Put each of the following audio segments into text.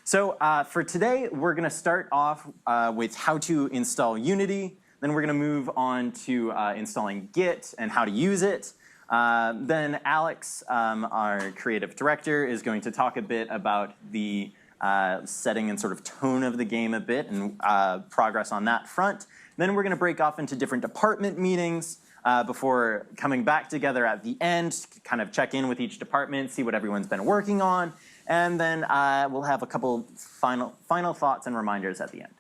So for today, we're going to start off with how to install Unity. Then we're going to move on to installing Git and how to use it. Then Alex, our creative director, is going to talk a bit about the setting and sort of tone of the game a bit and progress on that front. Then we're going to break off into different department meetings before coming back together at the end to kind of check in with each department, see what everyone's been working on. And then we'll have a couple final thoughts and reminders at the end.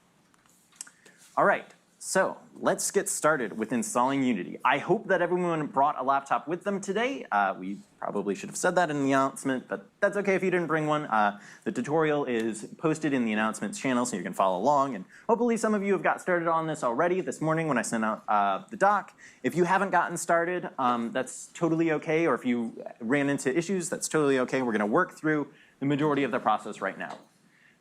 All right, so let's get started with installing Unity. I hope that everyone brought a laptop with them today. We probably should have said that in the announcement, but that's okay if you didn't bring one. The tutorial is posted in the announcements channel, so you can follow along. And hopefully some of you have got started on this already this morning when I sent out the doc. If you haven't gotten started, that's totally okay. Or if you ran into issues, that's totally okay. We're going to work through the majority of the process right now.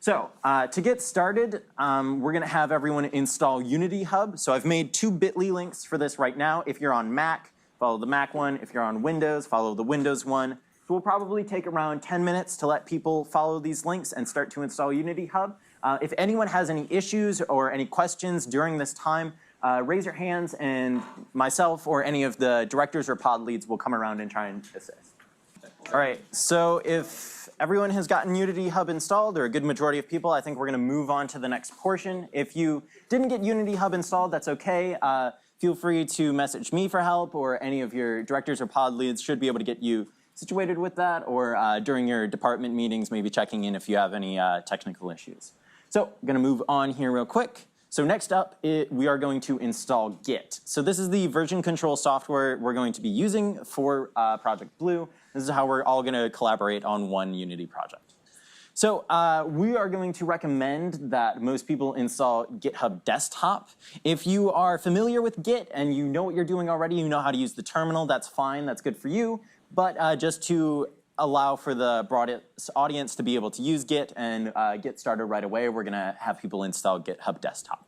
So to get started, we're going to have everyone install Unity Hub. So I've made two bit.ly links for this right now. If you're on Mac, follow the Mac one. If you're on Windows, follow the Windows one. It will probably take around 10 minutes to let people follow these links and start to install Unity Hub. If anyone has any issues or any questions during this time, raise your hands and myself or any of the directors or pod leads will come around and try and assist. All right, so if everyone has gotten Unity Hub installed, or a good majority of people, I think we're going to move on to the next portion. If you didn't get Unity Hub installed, that's okay. Feel free to message me for help, or any of your directors or pod leads should be able to get you situated with that, or during your department meetings, maybe checking in if you have any technical issues. So I'm going to move on here real quick. So next up, we are going to install Git. So this is the version control software we're going to be using for Project Blue. This is how we're all going to collaborate on one Unity project. So we are going to recommend that most people install GitHub Desktop. If you are familiar with Git and you know what you're doing already, you know how to use the terminal, that's fine, that's good for you. But just to allow for the broadest audience to be able to use Git and get started right away, we're going to have people install GitHub Desktop.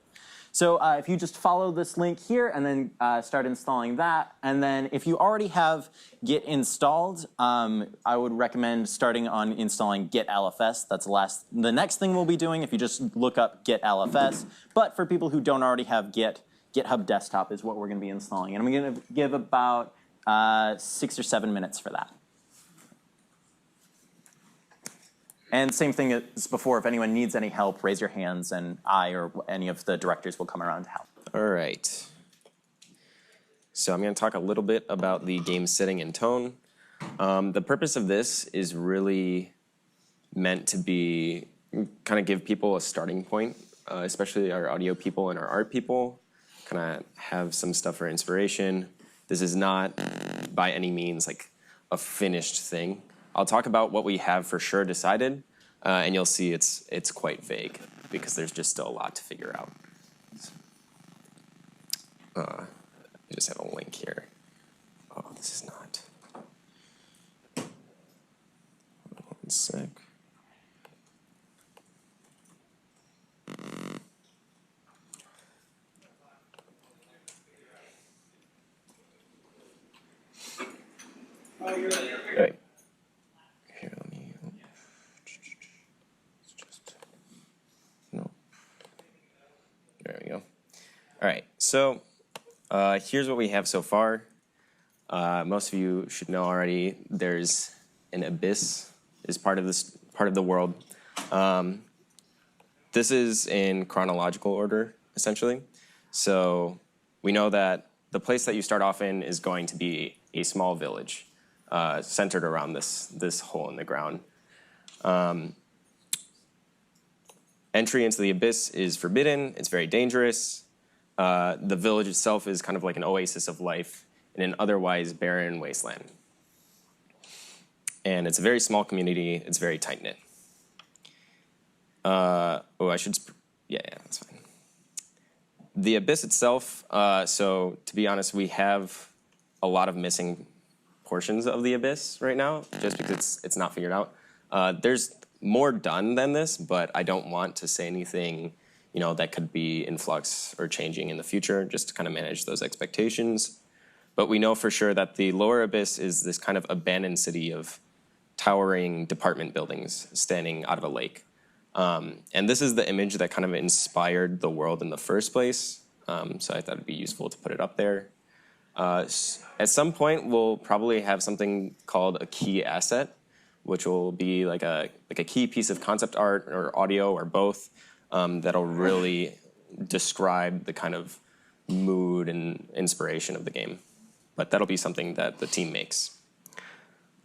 So if you just follow this link here and then start installing that, and then if you already have Git installed, I would recommend starting on installing Git LFS. That's the next thing we'll be doing if you just look up Git LFS. But for people who don't already have Git, GitHub Desktop is what we're going to be installing. And I'm going to give about 6 or 7 minutes for that. And same thing as before, if anyone needs any help, raise your hands, and I or any of the directors will come around to help. All right. So I'm going to talk a little bit about the game setting and tone. The purpose of this is really meant to be kind of give people a starting point, especially our audio people and our art people, kind of have some stuff for inspiration. This is not by any means like a finished thing. I'll talk about what we have for sure decided, and you'll see it's quite vague because there's just still a lot to figure out. I just have a link here. Oh, this is not. Hold on 1 sec. All right. Here, let me. No. There we go. All right. So here's what we have so far. Most of you should know already. There's an abyss is part of the world. This is in chronological order, essentially. So we know that the place that you start off in is going to be a small village. Centered around this hole in the ground. Entry into the abyss is forbidden. It's very dangerous. The village itself is kind of like an oasis of life in an otherwise barren wasteland. And it's a very small community. It's very tight-knit. Yeah, that's fine. The abyss itself, so to be honest, we have a lot of missing portions of the abyss right now, just because it's not figured out. There's more done than this, but I don't want to say anything, that could be in flux or changing in the future, just to kind of manage those expectations. But we know for sure that the lower abyss is this kind of abandoned city of towering department buildings standing out of a lake. And this is the image that kind of inspired the world in the first place. So I thought it'd be useful to put it up there. At some point, we'll probably have something called a key asset, which will be like a key piece of concept art or audio or both that'll really describe the kind of mood and inspiration of the game. But that'll be something that the team makes.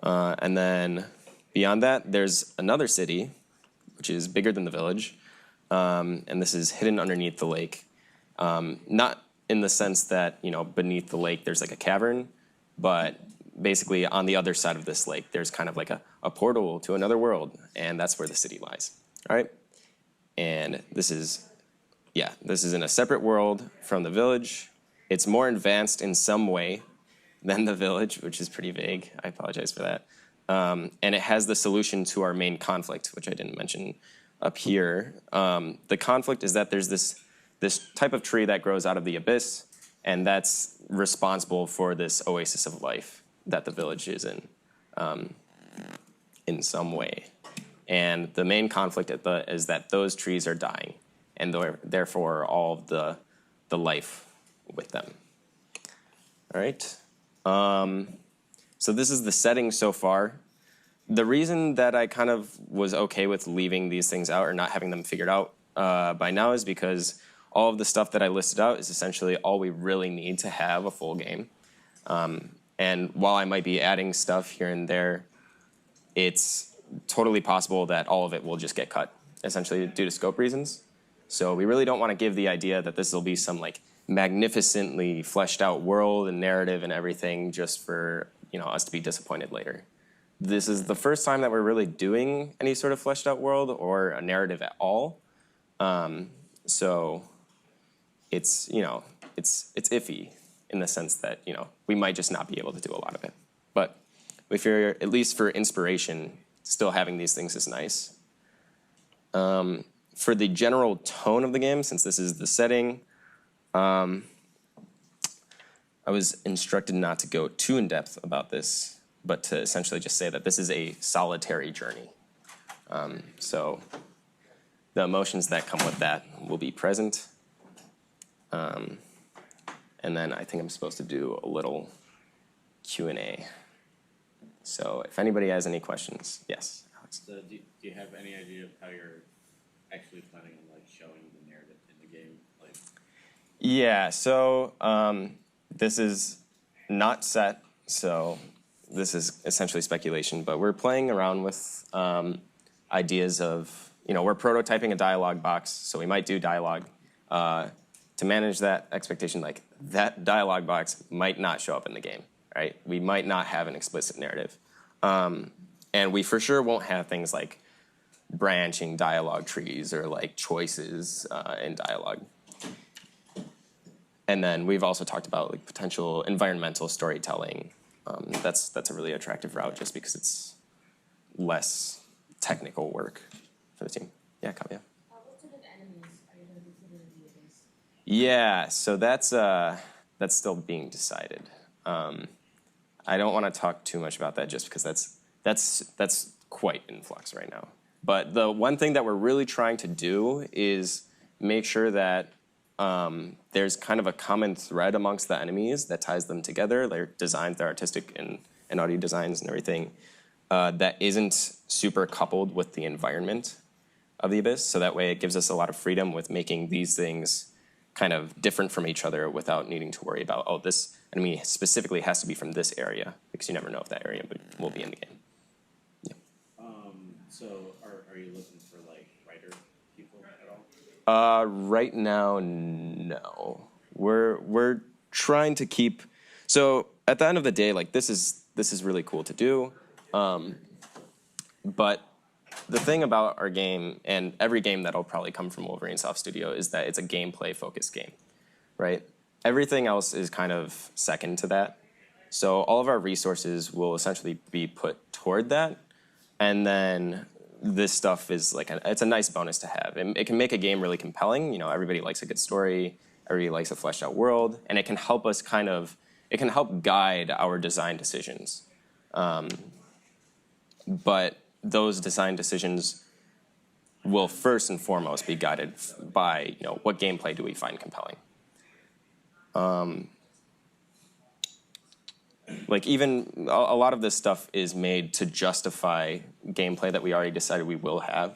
And then beyond that, there's another city, which is bigger than the village. And this is hidden underneath the lake. Not in the sense that, beneath the lake there's like a cavern, but basically on the other side of this lake, there's kind of like a portal to another world, and that's where the city lies, all right? And this is in a separate world from the village. It's more advanced in some way than the village, which is pretty vague. I apologize for that. And it has the solution to our main conflict, which I didn't mention up here. The conflict is that there's this type of tree that grows out of the abyss, and that's responsible for this oasis of life that the village is in some way. And the main conflict is that those trees are dying, and therefore all of the life with them. All right. So this is the setting so far. The reason that I kind of was okay with leaving these things out or not having them figured out by now is because all of the stuff that I listed out is essentially all we really need to have a full game. And while I might be adding stuff here and there, it's totally possible that all of it will just get cut, essentially due to scope reasons. So we really don't want to give the idea that this will be some like magnificently fleshed out world and narrative and everything just for us to be disappointed later. This is the first time that we're really doing any sort of fleshed out world or a narrative at all. So it's iffy in the sense that we might just not be able to do a lot of it. But we figure, at least for inspiration, still having these things is nice. For the general tone of the game, since this is the setting, I was instructed not to go too in depth about this, but to essentially just say that this is a solitary journey. So the emotions that come with that will be present. And then I think I'm supposed to do a little Q&A. So if anybody has any questions, yes, Alex. So do you have any idea of how you're actually planning on showing the narrative in the game? Yeah, so this is not set, so this is essentially speculation, but we're playing around with ideas of, we're prototyping a dialogue box, so we might do dialogue. To manage that expectation, that dialogue box might not show up in the game, right? We might not have an explicit narrative. And we for sure won't have things like branching dialogue trees or choices in dialogue. And then we've also talked about potential environmental storytelling. That's a really attractive route just because it's less technical work for the team. Yeah, Kavya. What sort of enemies are you going to be putting in the abyss? Yeah, so that's still being decided. I don't want to talk too much about that just because that's quite in flux right now. But the one thing that we're really trying to do is make sure that there's kind of a common thread amongst the enemies that ties them together, their designs, their artistic and audio designs and everything, that isn't super coupled with the environment of the Abyss. So that way it gives us a lot of freedom with making these things kind of different from each other without needing to worry about, this enemy specifically has to be from this area, because you never know if that area will be in the game. Yeah. So are you looking for writer people at all? Right now, no. We're trying to keep. So at the end of the day, this is really cool to do, but the thing about our game and every game that'll probably come from WolverineSoft Studio is that it's a gameplay focused game, right? Everything else is kind of second to that. So all of our resources will essentially be put toward that, and then this stuff is it's a nice bonus to have. It can make a game really compelling. Everybody likes a good story. Everybody likes a fleshed out world, and it can help us it can help guide our design decisions. But those design decisions will first and foremost be guided by, what gameplay do we find compelling. Like even a lot of this stuff is made to justify gameplay that we already decided we will have.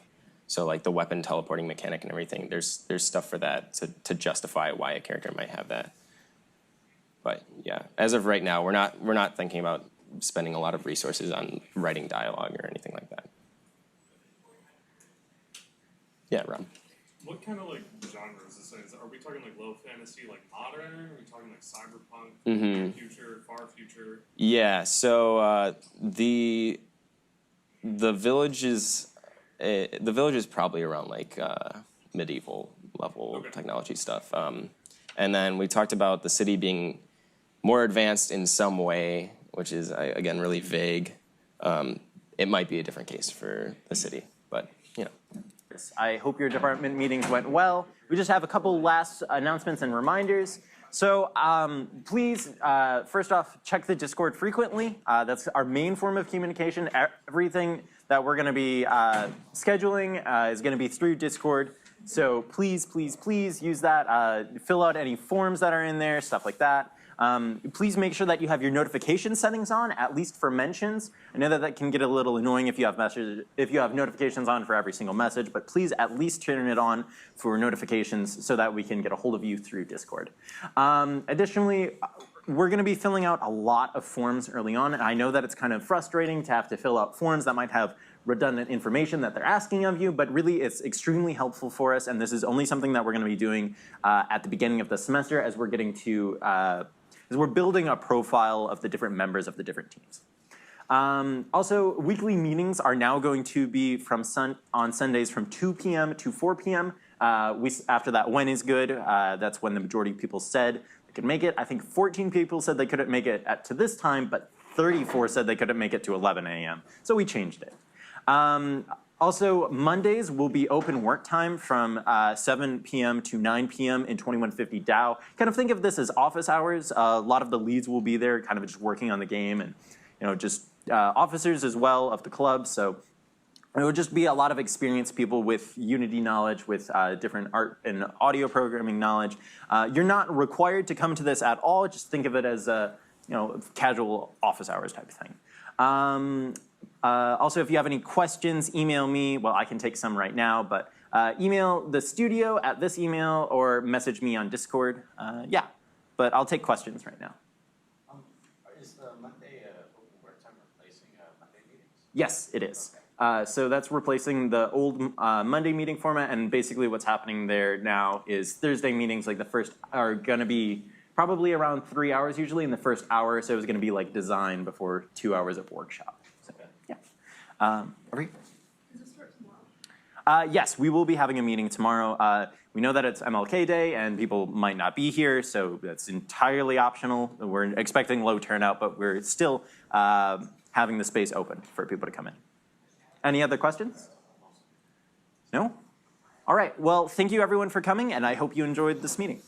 So like the weapon teleporting mechanic and everything, there's stuff for that to justify why a character might have that. But yeah, as of right now, we're not thinking about spending a lot of resources on writing dialogue or anything like that. Yeah, Rob. What kind of like genre is this? Are we talking like low fantasy, like modern? Are we talking like cyberpunk, future, far future? Yeah. So the village is probably around like medieval level technology stuff, and then we talked about the city being more advanced in some way, which is again really vague. It might be a different case for the city, but I hope your department meetings went well. We just have a couple last announcements and reminders. So please, first off, check the Discord frequently. That's our main form of communication. Everything that we're going to be scheduling is going to be through Discord. So please, please, please use that. Fill out any forms that are in there, stuff like that. Please make sure that you have your notification settings on, at least for mentions. I know that can get a little annoying if you have notifications on for every single message, but please at least turn it on for notifications so that we can get a hold of you through Discord. Additionally, we're going to be filling out a lot of forms early on, and I know that it's kind of frustrating to have to fill out forms that might have redundant information that they're asking of you, but really it's extremely helpful for us, and this is only something that we're going to be doing at the beginning of the semester as we're getting to is we're building a profile of the different members of the different teams. Also, weekly meetings are now going to be on Sundays from 2 p.m. to 4 p.m. After that, when is good? That's when the majority of people said they could make it. I think 14 people said they couldn't make it to this time, but 34 said they couldn't make it to 11 a.m. So we changed it. Also, Mondays will be open work time from 7 p.m. to 9 p.m. in 2150 Dow. Kind of think of this as office hours. A lot of the leads will be there, kind of just working on the game, and just officers as well of the club. So it would just be a lot of experienced people with Unity knowledge, with different art and audio programming knowledge. You're not required to come to this at all. Just think of it as a casual office hours type of thing. Also, if you have any questions, email me. Well, I can take some right now, but email the studio at this email or message me on Discord. Yeah, but I'll take questions right now. Is the Monday open work time replacing Monday meetings? Yes, it is. So that's replacing the old Monday meeting format, and basically what's happening there now is Thursday meetings, like the first, are going to be probably around 3 hours usually in the first hour, so it's going to be like design before 2 hours of workshop. Are we? Does it start tomorrow? Yes, we will be having a meeting tomorrow. We know that it's MLK Day and people might not be here, so that's entirely optional. We're expecting low turnout, but we're still having the space open for people to come in. Any other questions? No? All right, well, thank you everyone for coming, and I hope you enjoyed this meeting.